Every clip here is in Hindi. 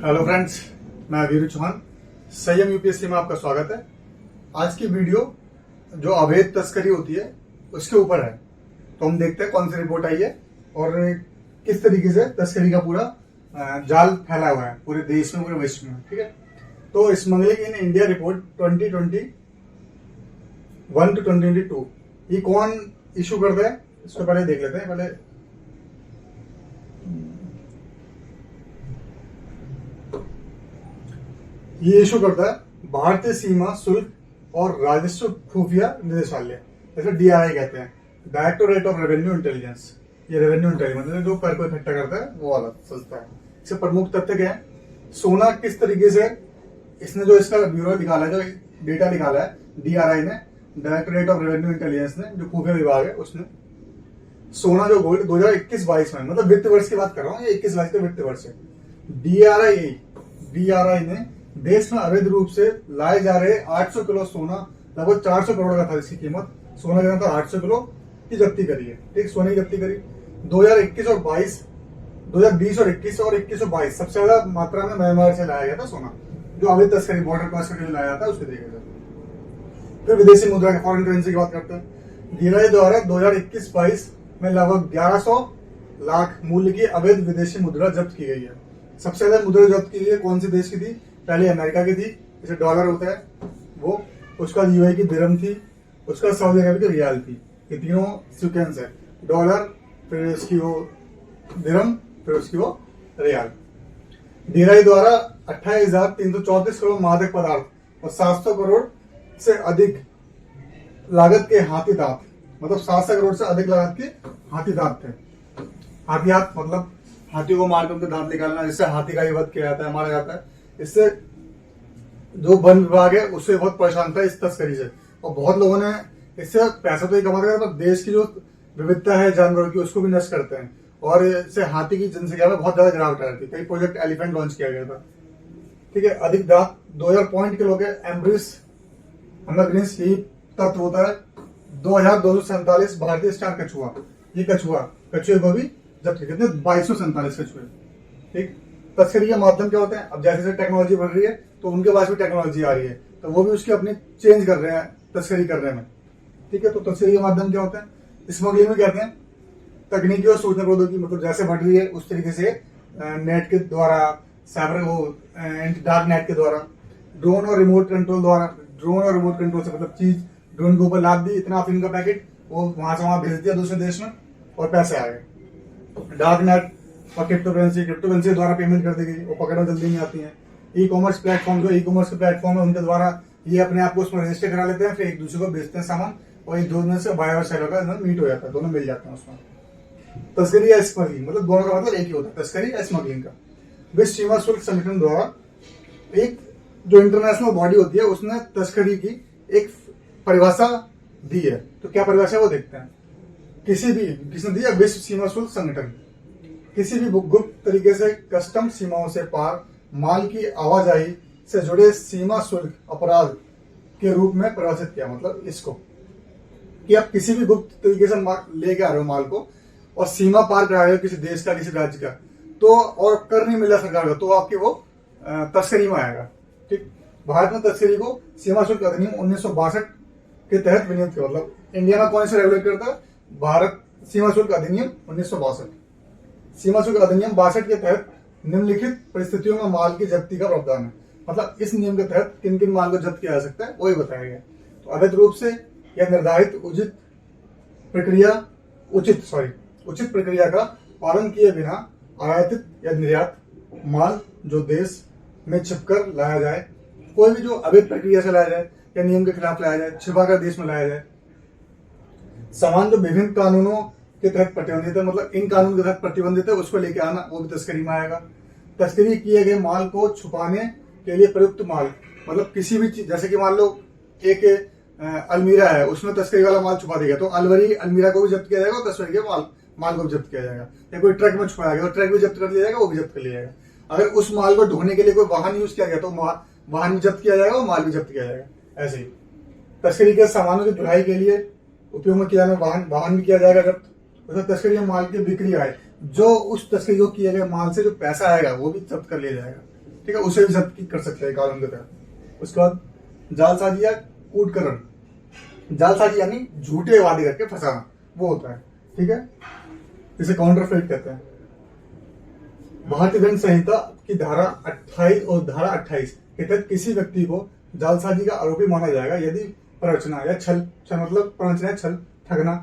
हेलो फ्रेंड्स, मैं वीरू चौहान। संयम यूपीएससी में आपका स्वागत है। आज की वीडियो जो अवैध तस्करी होती है उसके ऊपर है। तो हम देखते हैं कौन सी रिपोर्ट आई है और किस तरीके से तस्करी का पूरा जाल फैला हुआ है पूरे देश में, पूरे विश्व में। ठीक है, तो smuggling in India report 2021 to 2022 ये कौन इशू करता है, इसको पहले देख लेते हैं। पहले ये इशू करता है भारतीय सीमा शुल्क और राजस्व खुफिया निदेशालय, जैसे डीआरआई कहते हैं, डायरेक्टोरेट ऑफ रेवेन्यू इंटेलिजेंस। ये रेवेन्यू इंटेलिजेंस मतलब जो कर को इकट्ठा करता है वो वाला संस्था है। इससे प्रमुख तथ्य क्या है, सोना किस तरीके से इसने जो इसका ब्यूरो निकाला है, जो डेटा निकाला है डीआरआई ने, डायरेक्टोरेट ऑफ रेवेन्यू इंटेलिजेंस ने, जो खुफिया विभाग है उसने, सोना जो गोल्ड 2021-22 में, मतलब वित्त वर्ष की बात कर रहा हूँ, ये 21-22 का वित्त वर्ष है। डीआरआई ने देश में अवैध रूप से लाए जा रहे 800 किलो सोना, लगभग 400 करोड़ का था इसकी कीमत, सोना कितना था 800 किलो की जब्ती करी है। ठीक, सोने की जब्ती करी 2021 और 22, 2020 और 21 और 21 और 22 सबसे ज्यादा मात्रा में म्यांमार से लाया गया था सोना, जो अवैध तस्करी बॉर्डर क्रॉस करके लाया था उसके तरीके से। फिर विदेशी मुद्रा के फॉरेन करेंसी की बात करते हैं। डीआरआई द्वारा 2021-22 में लगभग 1100 लाख मूल्य की अवैध विदेशी मुद्रा जब्त की गई है। सबसे ज्यादा मुद्रा जब्त की गई है कौन सी देश की थी? पहले अमेरिका की थी, जैसे डॉलर होता है वो, उसका यूएई की दिरहम थी, उसका सऊदी अरब की रियाल थी। ये तीनों सीक्वेंस है, डॉलर, फिर उसकी वो दिरहम, फिर उसकी वो रियाल। डीआरआई द्वारा 28,334 करोड़ मादक पदार्थ और 700 करोड़ से अधिक लागत के हाथी दांत, मतलब 700 करोड़ से अधिक लागत के हाथी दांत थे। हाथी दांत मतलब हाथी को मार कर उनके दांत निकालना, जिससे हाथी का ही वध किया जाता है, मारा जाता है। इससे जो वन विभाग है उससे बहुत परेशान था इस तस्करी से, और बहुत लोगों ने इससे पैसा तो ही कमाते हैं, पर देश की जो विविधता है जानवरों की उसको भी नष्ट करते हैं, और इससे हाथी की जनसंख्या में बहुत ज्यादा गिरावट आ रही थी। कई प्रोजेक्ट एलिफेंट लॉन्च किया गया था। ठीक है, अधिक दांत 2000 पॉइंट के लोग एम्ब्रिस अमेग्रिस ही तत्व होता है। 2247 भारतीय स्टार कछुआ, ये कछुए को भी जब्त कितने 2247 कछुए। ठीक, तस्करी के माध्यम क्या होते हैं, अब जैसे जैसे टेक्नोलॉजी बढ़ रही है तो उनके पास भी टेक्नोलॉजी आ रही है, तो वो भी उसकी अपनी चेंज कर रहे हैं तस्करी करने में। ठीक है, तो तस्करी के माध्यम क्या होते हैं, स्मगलिंग में कहते हैं तकनीकी और सूचना प्रौद्योगिकी, मतलब जैसे बढ़ रही है उस तरीके से नेट के द्वारा, साइबर वो डार्क नेट के द्वारा, ड्रोन और रिमोट कंट्रोल द्वारा, ड्रोन और रिमोट कंट्रोल से मतलब चीज ड्रोन के ऊपर लाद दी, इतना अफीम का पैकेट, वो वहां से वहां भेज दिया दूसरे देश में और पैसे आ गए। डार्क नेट और क्रिप्टो करेंसी द्वारा पेमेंट कर दी गई, वो पकड़ना जल्दी नहीं आती है। ई कॉमर्स प्लेटफॉर्म, जो ई कॉमर्स के प्लेटफॉर्म है उनके द्वारा ये अपने आप को उसमें रजिस्टर करा लेते हैं, फिर एक दूसरे को बेचते हैं सामान, और एक दोनों से बायर और सेलर का मीट हो जाता है, दोनों मिल जाते हैं उसमें। तस्करी या स्मगलिंग, मतलब दोनों का मतलब एक ही होता है, तस्करी या स्मगलिंग का। विश्व सीमा शुल्क संगठन द्वारा एक जो इंटरनेशनल बॉडी होती है उसने तस्करी की एक परिभाषा दी है। तो क्या परिभाषा है वो देखते हैं। किसने दी है? विश्व सीमा शुल्क संगठन किसी भी गुप्त तरीके से कस्टम सीमाओं से पार माल की आवाजाही से जुड़े सीमा शुल्क अपराध के रूप में परिभाषित किया। मतलब इसको कि आप किसी भी गुप्त तरीके से लेके आ रहे हो माल को और सीमा पार करा रहे हो किसी देश का, किसी राज्य का, तो और कर नहीं मिला सरकार का, तो आपकी वो तस्करी में आएगा। ठीक, भारत में तस्करी को सीमा शुल्क अधिनियम 1962 के तहत विनियमित किया। मतलब इंडिया में कौन से रेगुलेट करता है? भारत सीमा शुल्क अधिनियम 1962। सीमा शुल्क अधिनियम 62 के तहत निम्नलिखित परिस्थितियों में माल की जब्ती का प्रावधान है। मतलब इस नियम के तहत किन किन माल को जब्त किया जा सकता है वही बताया गया। तो अवैध रूप से या निर्धारित उचित प्रक्रिया का पालन किए बिना आयातित या निर्यात माल जो देश में छिपकर लाया जाए, कोई भी जो अवैध प्रक्रिया से लाया जाए या नियम के खिलाफ लाया जाए, छिपाकर देश में लाया जाए, सामान जो विभिन्न कानूनों के तहत प्रतिबंधित है, मतलब इन कानून के तहत प्रतिबंधित है, उसको लेके आना, वो भी तस्करी में आएगा। तस्करी किए गए माल को छुपाने के लिए प्रयुक्त माल, मतलब किसी भी चीज, जैसे कि मान लो एक अलमीरा है, उसमें तस्करी वाला माल छुपा देगा, तो अलमीरा को भी जब्त किया जाएगा और तस्करी के माल को भी जब्त किया जाएगा। या कोई ट्रक में छुपाया गया तो ट्रक भी जब्त कर लिया जाएगा, वो भी जब्त कर लिया जाएगा। अगर उस माल को ढोने के लिए कोई वाहन यूज किया गया तो वाहन भी जब्त किया जाएगा और माल भी जब्त किया जाएगा। ऐसे ही तस्करी के सामानों की ढुलाई के लिए उपयोग में किया जाने वाहन भी किया जाएगा जब्त। तस्करी माल की बिक्री आए, जो उस तस्करी को किए गए माल से जो पैसा आएगा वो भी जब्त कर लिया जाएगा। ठीक है, उसे भी जब्त कर सकते हैं कानून के तहत। उसके बाद जालसाजी या कूटकरण, जालसाजी यानी झूठे वादे करके फंसाना, वो होता है, ठीक है, इसे काउंटरफेट कहते हैं। भारतीय दंड संहिता की धारा 28 और धारा 28 के तहत किसी व्यक्ति को जालसाजी का आरोपी माना जाएगा यदि प्ररचना या छल मतलब प्ररचना या छल ठगना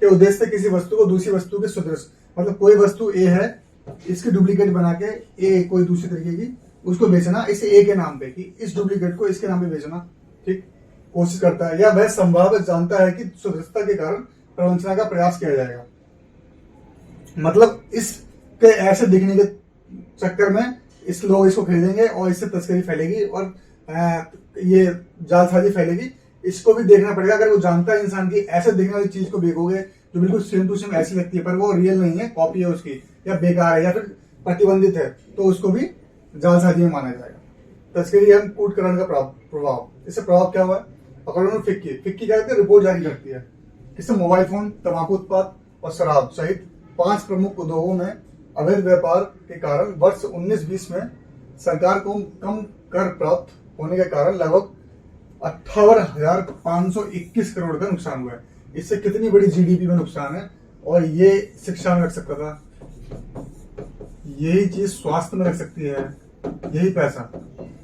के उद्देश्य से किसी वस्तु को दूसरी वस्तु के सदृश, मतलब कोई वस्तु ए है, इसकी डुप्लीकेट बना के ए कोई दूसरी तरीके की उसको बेचना, इसे ए के नाम पे, कि इस डुप्लीकेट को इसके नाम पे बेचना, ठीक, कोशिश करता है, या वह संभावत जानता है कि सदृशता के कारण प्रवंचना का प्रयास किया जाएगा। मतलब इसके ऐसे दिखने के चक्कर में इस लोग इसको खरीदेंगे और इससे तस्करी फैलेगी और ये जालसाजी फैलेगी। इसको भी देखना पड़ेगा। अगर वो जानता है इंसान की ऐसे दिखने वाली चीज को बेचोगे जो बिल्कुल सेम टू सेम ऐसी लगती है पर वो रियल नहीं है, कॉपी है उसकी, या बेकार है या फिर प्रतिबंधित है, तो उसको भी जालसाजी में माना जाएगा। तस्करी एवं कूटकरण का प्रभाव, इससे प्रभाव क्या हुआ है? पकड़ो में फिक्की क्या करती है? रिपोर्ट जारी करती है। इससे मोबाइल फोन, तंबाकू उत्पाद और शराब सहित 5 प्रमुख उद्योगों में अवैध व्यापार के कारण वर्ष 19-20 में सरकार को कम कर प्राप्त होने के कारण लगभग 58,521 करोड़ का नुकसान हुआ है। इससे कितनी बड़ी जीडीपी में नुकसान है। और ये शिक्षा में लग सकता था, यही चीज स्वास्थ्य में लग सकती है, यही पैसा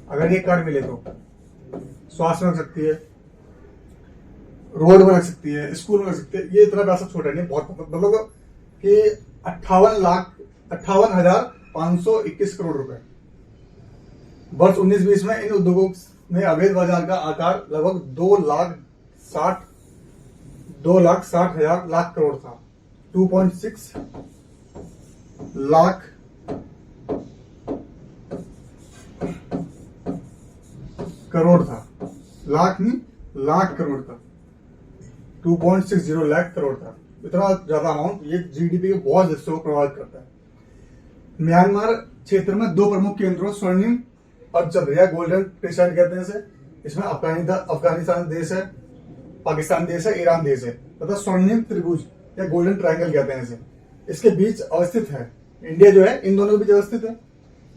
अगर ये कर मिले तो स्वास्थ्य में लग सकती है, रोड में लग सकती है, स्कूल में लग सकती है। ये इतना पैसा छोटा नहीं, बहुत मतलब कि 58,521 करोड़ रुपए वर्ष 19-20 में इन उद्योगों में अवैध बाजार का आकार लगभग 2,60,000 लाख करोड़ था। 2.6 लाख करोड़ था, लाख नहीं, लाख करोड़ था। 2.60 लाख करोड़ था। इतना ज्यादा अमाउंट ये जीडीपी के बहुत हिस्से को प्रभावित करता है। म्यांमार क्षेत्र में 2 प्रमुख केंद्रों स्वर्णिम अर्धचंद्र या गोल्डन क्रिसेंट कहते हैं इसे, इसमें अफगानिस्तान देश है, पाकिस्तान देश है, ईरान देश है तथा स्वर्णिम त्रिभुज या गोल्डन ट्रायंगल कहते हैं इसे, इसके बीच अवस्थित है। इंडिया जो है इन दोनों के बीच अवस्थित है,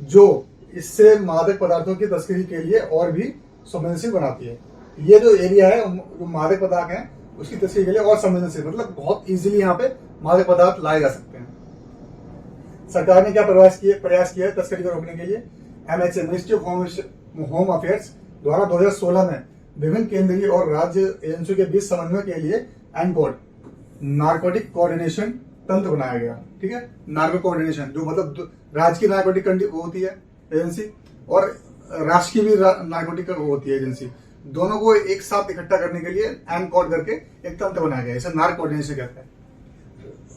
जो इससे मादक पदार्थों की तस्करी के लिए और भी संवेदनशील बनाती है। ये जो एरिया है जो मादक पदार्थ है उसकी तस्करी के लिए और संवेदनशील, मतलब बहुत इजीली यहाँ पे मादक पदार्थ लाए जा सकते हैं। सरकार ने क्या प्रयास किया है तस्करी को रोकने के लिए? MHA ministry of home affairs द्वारा 2016 में विभिन्न केंद्रीय और राज्य एजेंसियों के बीच समन्वय के लिए एनकोड नारकोटिक कोऑर्डिनेशन तंत्र बनाया गया। ठीक है, नार्को कोऑर्डिनेशन जो मतलब राज्य की नारकोटिक होती है एजेंसी और राष्ट्र की भी नारकोटिक होती है एजेंसी, दोनों को एक साथ इकट्ठा करने के लिए एनकोड करके एक तंत्र बनाया गया, इसे नार्को कोऑर्डिनेशन कहते हैं।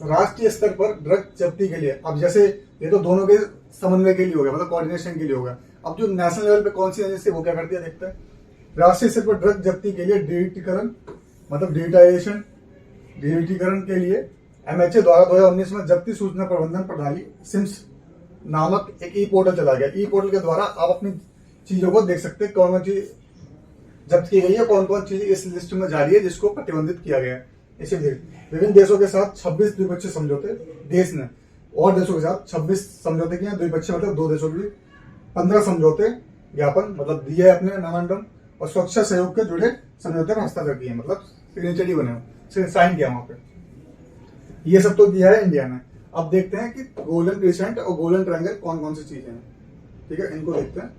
राष्ट्रीय स्तर पर ड्रग जब्ती के लिए, अब जैसे ये तो दोनों के समन्वय के लिए हो गया, मतलब कोऑर्डिनेशन के लिए होगा। अब जो नेशनल लेवल पे कौन सी एजेंसी वो क्या करती है देखते हैं। राष्ट्रीय स्तर पर ड्रग जब्ती के लिए डिजिटीकरण मतलब डिजिटीकरण के लिए MHA द्वारा 2019 में जब्ती सूचना प्रबंधन प्रणाली सिम्स नामक एक ई पोर्टल चला गया। ई पोर्टल के द्वारा आप अपनी चीजों को देख सकते हैं, कौन कौन चीज जब्त की गई है, कौन कौन चीज इस लिस्ट में जारी है जिसको प्रतिबंधित किया गया है। इसे विभिन्न देशों के साथ 26 द्विपक्षीय समझौते देश ने और देशों के साथ 26 समझौते किए, द्विपक्षीय मतलब 2 देशों के 15 समझौते ज्ञापन मतलब दिए है अपने मेमोरेंडम और सुरक्षा सहयोग के जुड़े समझौते में हस्ताक्षर किए, मतलब सिग्नेचर ही बने हो, साइन किया वहां पे। ये सब तो दिया है इंडिया ने। अब देखते हैं कि गोल्डन क्रिसेंट और गोल्डन ट्रायंगल कौन कौन सी चीजें हैं। ठीक है, इनको देखते हैं।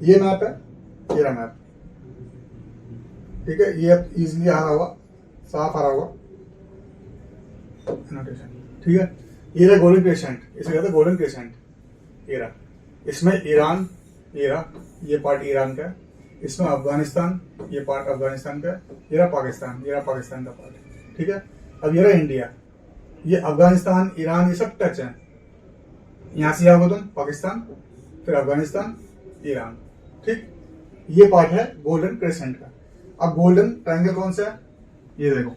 ये मैप है, ये रहा मैप। ठीक है, ये इजिली आ रहा होगा, साफ आ रहा होगा नोटेशन। ठीक है, ये रहा गोल्डन क्रिसेंट, इसे कहते हैं गोल्डन क्रिसेंट। ये रहा, इसमें ईरान, ये रहा, ये पार्ट ईरान का है, इसमें अफगानिस्तान, ये पार्ट अफगानिस्तान का है, ये रहा पाकिस्तान, ये रहा पाकिस्तान का पार्ट। ठीक है, अब ये रहा इंडिया, ये अफगानिस्तान, ईरान, ये सब टच है। यहां से आओगे तुम पाकिस्तान, फिर अफगानिस्तान, ईरान। ठीक, ये पार्ट है गोल्डन क्रिसेंट का। अब गोल्डन ट्रायंगल कौन सा है? ये देखो,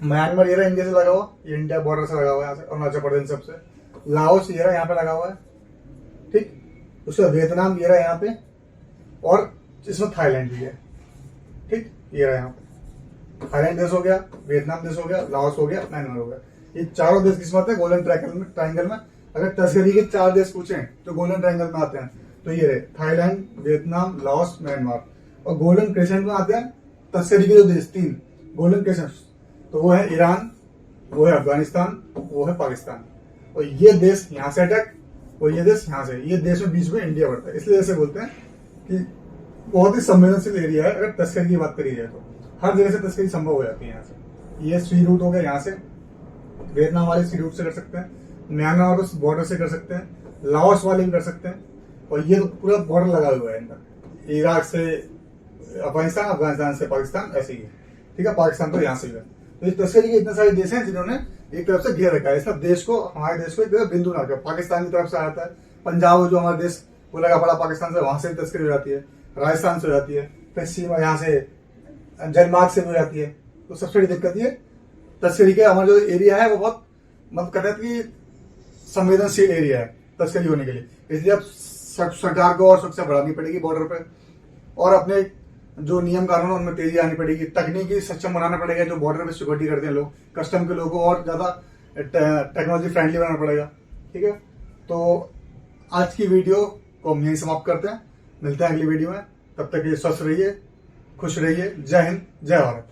म्यांमार ये रहा इंडिया से लगा हुआ, ये इंडिया बॉर्डर से लगा हुआ है, यहाँ से अरुणाचल प्रदेश सबसे। लाओस ये रहा यहाँ पे लगा हुआ है। ठीक, उसका वियतनाम ये रहा यहाँ पे, और इसमें थाईलैंड भी है। ठीक, ये रहा यहाँ पे, थाईलैंड देश हो गया, वियतनाम देश हो गया, लाओस हो गया, म्यांमार हो गया। ये चारों देश किस्मत है गोल्डन ट्रायंगल में। अगर तस्करी के 4 देश पूछे तो गोल्डन ट्रायंगल में आते हैं, तो ये रहे थाईलैंड, वियतनाम, लाओस, म्यांमार। और गोल्डन क्रेसेंट में आते हैं तस्करी के जो देश 3 गोल्डन क्रेसेंट, तो वो है ईरान, वो है अफगानिस्तान, वो है पाकिस्तान। और ये देश यहाँ से अटैक और ये देश यहाँ से, ये देश में बीच में इंडिया पड़ता है। इसलिए ऐसे बोलते हैं कि बहुत ही संवेदनशील एरिया है। अगर तस्करी की बात करी जाए तो हर जगह से तस्करी संभव हो जाती है यहाँ से। ये सी रूट हो गया, यहाँ से वियतनाम वाले सी रूट से कर सकते हैं, म्यांमार वाले बॉर्डर से कर सकते हैं, लाओस वाले भी कर सकते हैं। और ये तो पूरा बॉर्डर लगा हुआ है इनका, इराक से अफगानिस्तान, अफगानिस्तान से पाकिस्तान, ऐसे ही है। ठीक है, पाकिस्तान तो यहाँ से भी है। तो इस तस्करी के इतने सारे देश हैं जिन्होंने एक तरफ से घेर रखा है। इसका देश को, हमारे देश को एक तरफ बिंदु ना रखा। पाकिस्तान की तरफ से आता है, पंजाब जो हमारा देश वो लगा पड़ा पाकिस्तान से, वहां से भी तस्करी हो जाती है, राजस्थान से हो जाती है, फिर सीमा यहाँ से जलमार्ग से भी हो जाती है। तो सबसे बड़ी दिक्कत ये तस्करी के, हमारा जो एरिया है वो बहुत मतलब कहते हैं कि संवेदनशील एरिया है तस्करी होने के लिए। इसलिए अब सरकार को और सुरक्षा बढ़ानी पड़ेगी बॉर्डर पे, और अपने जो नियम कानून है उनमें तेजी आनी पड़ेगी, तकनीकी सक्षम बनाना पड़ेगा। जो बॉर्डर पे सिक्योरिटी करते हैं लोग, कस्टम के लोगों को और ज्यादा टेक्नोलॉजी फ्रेंडली बनाना पड़ेगा। ठीक है, तो आज की वीडियो को हम यहीं समाप्त करते हैं, मिलते हैं अगली वीडियो में। तब तक ये स्वस्थ रहिए, खुश रहिए। जय हिंद, जय भारत।